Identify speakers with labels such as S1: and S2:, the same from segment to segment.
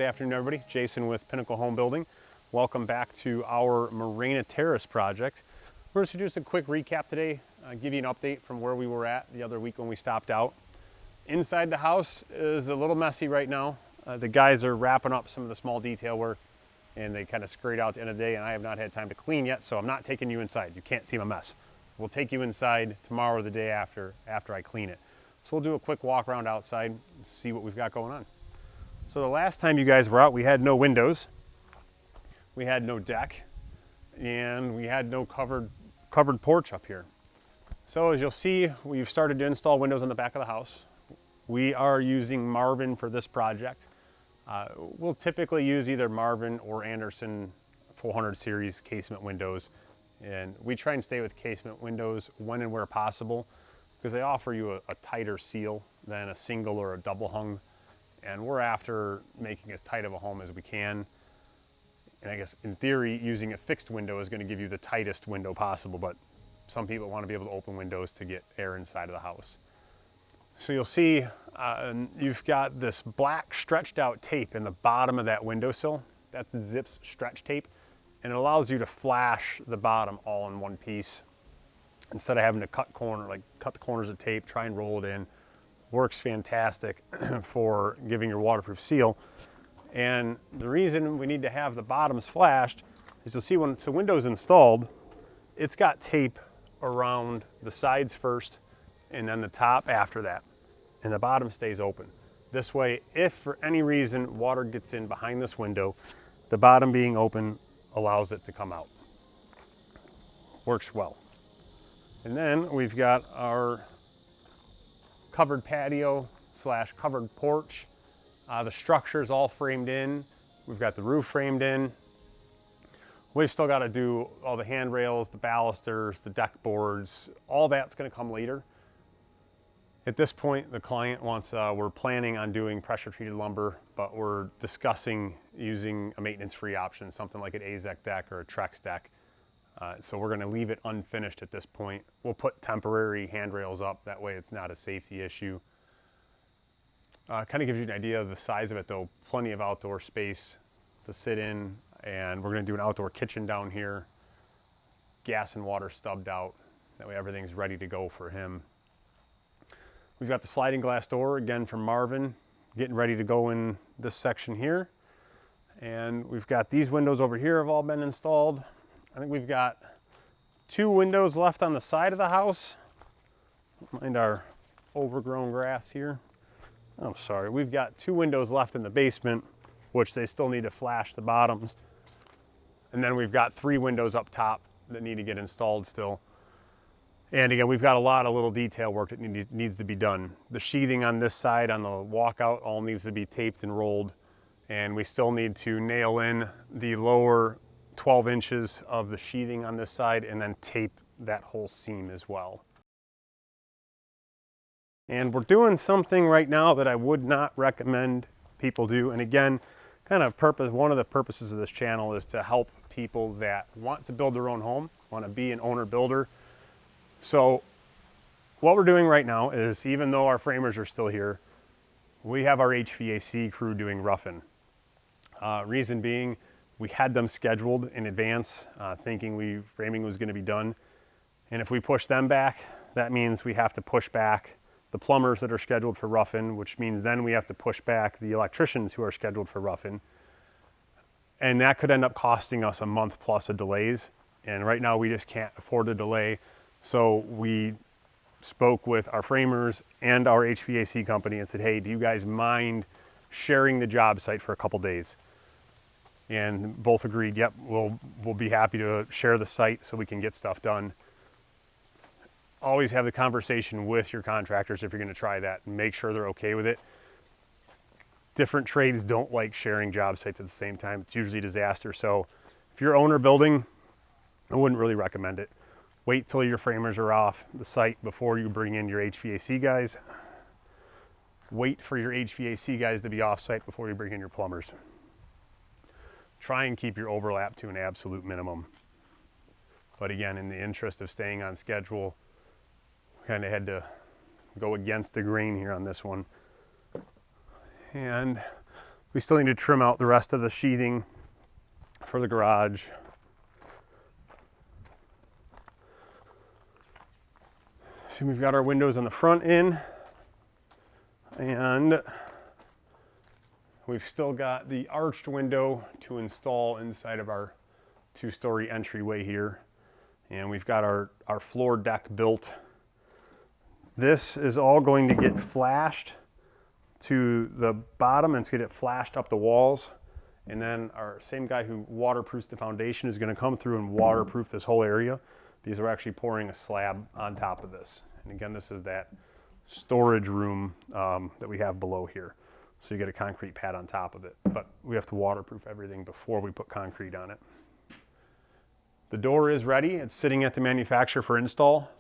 S1: afternoon, everybody. Jason with Pinnacle Home Building. Welcome back to our Morena Terrace project. We're just going to do just a quick recap today, give you an update from where we were at the other week when we stopped out. Inside the house is a little messy right now. The guys are wrapping up some of the small detail work, and they kind of scurried out at the end of the day, and I have not had time to clean yet, so I'm not taking you inside. You can't see my mess. We'll take you inside tomorrow or the day after I clean it. So we'll do a quick walk around outside and see what we've got going on. So the last time you guys were out, we had no windows, we had no deck, and we had no covered porch up here. So as you'll see, we've started to install windows on the back of the house. We are using Marvin for this project. We'll typically use either Marvin or Anderson 400 series casement windows. And we try and stay with casement windows when and where possible because they offer you a tighter seal than a single or a double hung. And we're after making as tight of a home as we can. And I guess in theory, using a fixed window is going to give you the tightest window possible, but some people want to be able to open windows to get air inside of the house. So you'll see you've got this black stretched out tape in the bottom of that windowsill. That's Zips stretch tape, and it allows you to flash the bottom all in one piece instead of having to cut the corners of tape, try and roll it in. Works fantastic for giving your waterproof seal. And the reason we need to have the bottoms flashed is you'll see when the window's installed, it's got tape around the sides first and then the top after that, and the bottom stays open. This way, if for any reason water gets in behind this window, the bottom being open allows it to come out. Works well. And then we've got our covered patio / covered porch. The structure's all framed in. We've got the roof framed in. We've still got to do all the handrails, the balusters, the deck boards. All that's going to come later. At this point, the client wants, we're planning on doing pressure treated lumber, but we're discussing using a maintenance-free option, something like an AZEK deck or a Trex deck. So we're going to leave it unfinished at this point. We'll put temporary handrails up. That way it's not a safety issue. Kind of gives you an idea of the size of it though. Plenty of outdoor space to sit in. And we're going to do an outdoor kitchen down here. Gas and water stubbed out. That way everything's ready to go for him. We've got the sliding glass door again from Marvin, getting ready to go in this section here. And we've got these windows over here have all been installed. I think we've got 2 windows left on the side of the house. Mind our overgrown grass here. Oh, sorry. We've got 2 windows left in the basement, which they still need to flash the bottoms. And then we've got 3 windows up top that need to get installed still. And again, we've got a lot of little detail work that needs to be done. The sheathing on this side on the walkout all needs to be taped and rolled. And we still need to nail in the lower 12 inches of the sheathing on this side and then tape that whole seam as well. And we're doing something right now that I would not recommend people do. And again, one of the purposes of this channel is to help people that want to build their own home, want to be an owner builder. So what we're doing right now is, even though our framers are still here, we have our HVAC crew doing roughing. Reason being, we had them scheduled in advance, thinking framing was going to be done. And if we push them back, that means we have to push back the plumbers that are scheduled for roughing, which means then we have to push back the electricians who are scheduled for roughing. And that could end up costing us a month plus of delays. And right now we just can't afford the delay. So we spoke with our framers and our HVAC company and said, hey, do you guys mind sharing the job site for a couple days? And both agreed, yep, we'll be happy to share the site so we can get stuff done. Always have the conversation with your contractors if you're going to try that and make sure they're okay with it. Different trades don't like sharing job sites at the same time. It's usually a disaster. So if you're owner building, I wouldn't really recommend it. Wait till your framers are off the site before you bring in your HVAC guys. Wait for your HVAC guys to be off site before you bring in your plumbers. Try and keep your overlap to an absolute minimum. But again, in the interest of staying on schedule, we kind of had to go against the grain here on this one. And We still need to trim out the rest of the sheathing for the garage. So we've got our windows on the front in, and we've still got the arched window to install inside of our 2-story entryway here. And we've got our floor deck built. This is all going to get flashed to the bottom, and it's going to get flashed up the walls. And then our same guy who waterproofs the foundation is going to come through and waterproof this whole area, because we're actually pouring a slab on top of this. And again, this is that storage room that we have below here. So you get a concrete pad on top of it, but we have to waterproof everything before we put concrete on it. The door is ready. It's sitting at the manufacturer for install.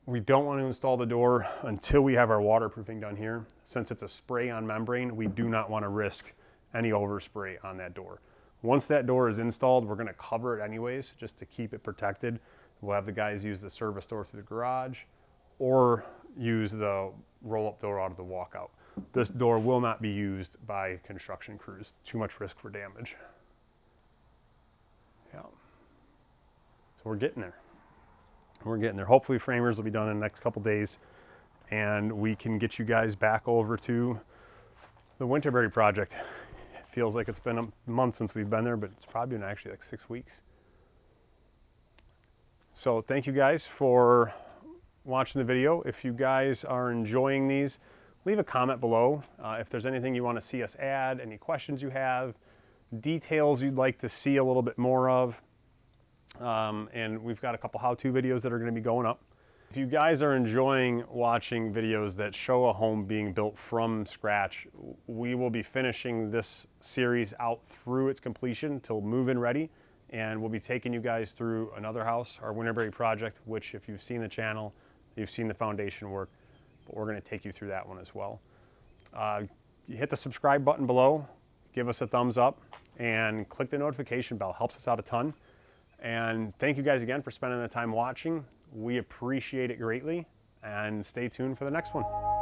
S1: We don't want to install the door until we have our waterproofing done here. Since it's a spray-on membrane, we do not want to risk any overspray on that door. Once that door is installed, we're going to cover it anyways, just to keep it protected. We'll have the guys use the service door through the garage or use the roll-up door out of the walkout. This door will not be used by construction crews. Too much risk for damage. Yeah. So we're getting there. We're getting there. Hopefully framers will be done in the next couple days, and we can get you guys back over to the Winterberry project. It feels like it's been a month since we've been there, but it's probably been actually like 6 weeks. So thank you guys for watching the video. If you guys are enjoying these, leave a comment below. If there's anything you want to see us add, any questions you have, details you'd like to see a little bit more of. And we've got a couple how-to videos that are going to be going up. If you guys are enjoying watching videos that show a home being built from scratch, we will be finishing this series out through its completion till move-in ready. And we'll be taking you guys through another house, our Winterberry project, which if you've seen the channel, you've seen the foundation work, but we're going to take you through that one as well. You hit the subscribe button below, give us a thumbs up, and click the notification bell. Helps us out a ton. And thank you guys again for spending the time watching. We appreciate it greatly, and stay tuned for the next one.